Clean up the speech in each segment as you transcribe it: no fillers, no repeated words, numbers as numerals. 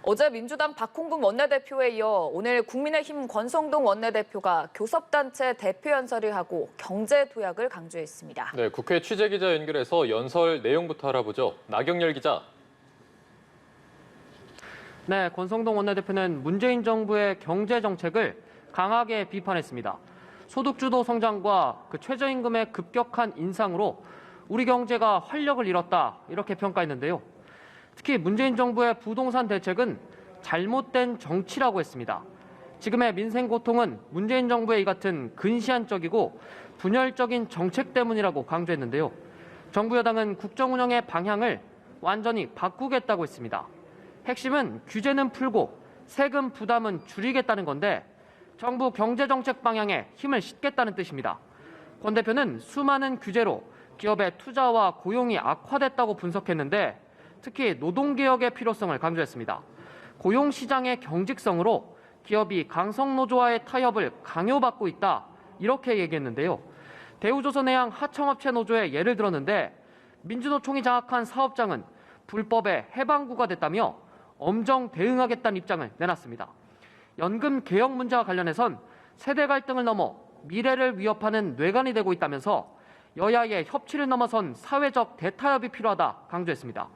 어제 민주당 박홍근 원내대표에 이어 오늘 국민의힘 권성동 원내대표가 교섭단체 대표 연설을 하고 경제 도약을 강조했습니다. 네, 국회 취재기자 연결해서 연설 내용부터 알아보죠. 나경열 기자. 네, 권성동 원내대표는 문재인 정부의 경제 정책을 강하게 비판했습니다. 소득주도 성장과 최저임금의 급격한 인상으로 우리 경제가 활력을 잃었다, 이렇게 평가했는데요. 특히 문재인 정부의 부동산 대책은 잘못된 정치라고 했습니다. 지금의 민생 고통은 문재인 정부의 이 같은 근시안적이고 분열적인 정책 때문이라고 강조했는데요. 정부 여당은 국정 운영의 방향을 완전히 바꾸겠다고 했습니다. 핵심은 규제는 풀고 세금 부담은 줄이겠다는 건데 정부 경제정책 방향에 힘을 싣겠다는 뜻입니다. 권 대표는 수많은 규제로 기업의 투자와 고용이 악화됐다고 분석했는데 특히 노동개혁의 필요성을 강조했습니다. 고용시장의 경직성으로 기업이 강성노조와의 타협을 강요받고 있다, 이렇게 얘기했는데요. 대우조선해양 하청업체 노조의 예를 들었는데 민주노총이 장악한 사업장은 불법의 해방구가 됐다며 엄정 대응하겠다는 입장을 내놨습니다. 연금 개혁 문제와 관련해선 세대 갈등을 넘어 미래를 위협하는 뇌관이 되고 있다면서 여야의 협치를 넘어선 사회적 대타협이 필요하다 강조했습니다.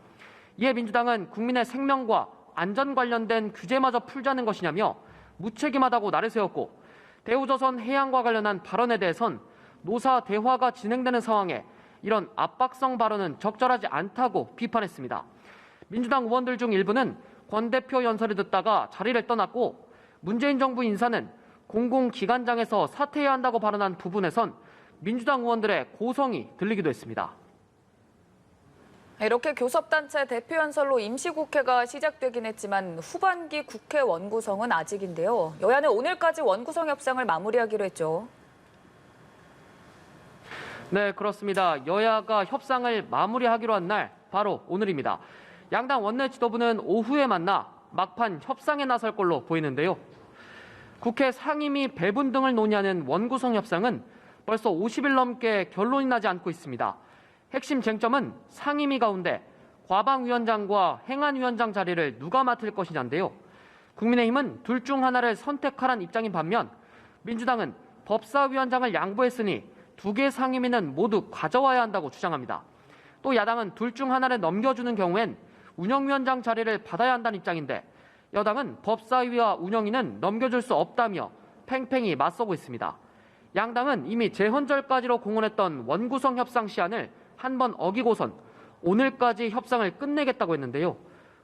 이에 민주당은 국민의 생명과 안전 관련된 규제마저 풀자는 것이냐며 무책임하다고 날을 세웠고 대우조선 해양과 관련한 발언에 대해선 노사 대화가 진행되는 상황에 이런 압박성 발언은 적절하지 않다고 비판했습니다. 민주당 의원들 중 일부는 권 대표 연설을 듣다가 자리를 떠났고 문재인 정부 인사는 공공기관장에서 사퇴해야 한다고 발언한 부분에선 민주당 의원들의 고성이 들리기도 했습니다. 이렇게 교섭단체 대표 연설로 임시국회가 시작되긴 했지만 후반기 국회 원구성은 아직인데요. 여야는 오늘까지 원구성 협상을 마무리하기로 했죠. 네, 그렇습니다. 여야가 협상을 마무리하기로 한 날 바로 오늘입니다. 양당 원내 지도부는 오후에 만나 막판 협상에 나설 걸로 보이는데요. 국회 상임위 배분 등을 논의하는 원구성 협상은 벌써 50일 넘게 결론이 나지 않고 있습니다. 핵심 쟁점은 상임위 가운데 과방위원장과 행안위원장 자리를 누가 맡을 것이냐인데요. 국민의힘은 둘 중 하나를 선택하라는 입장인 반면 민주당은 법사위원장을 양보했으니 두 개 상임위는 모두 가져와야 한다고 주장합니다. 또 야당은 둘 중 하나를 넘겨주는 경우엔 운영위원장 자리를 받아야 한다는 입장인데 여당은 법사위와 운영위는 넘겨줄 수 없다며 팽팽히 맞서고 있습니다. 양당은 이미 재헌절까지로 공언했던 원구성 협상 시한을 한 번 어기고선 오늘까지 협상을 끝내겠다고 했는데요.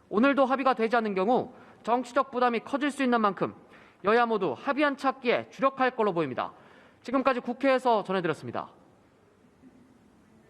오늘도 합의가 되지 않는 경우 정치적 부담이 커질 수 있는 만큼 여야 모두 합의안 찾기에 주력할 걸로 보입니다. 지금까지 국회에서 전해드렸습니다.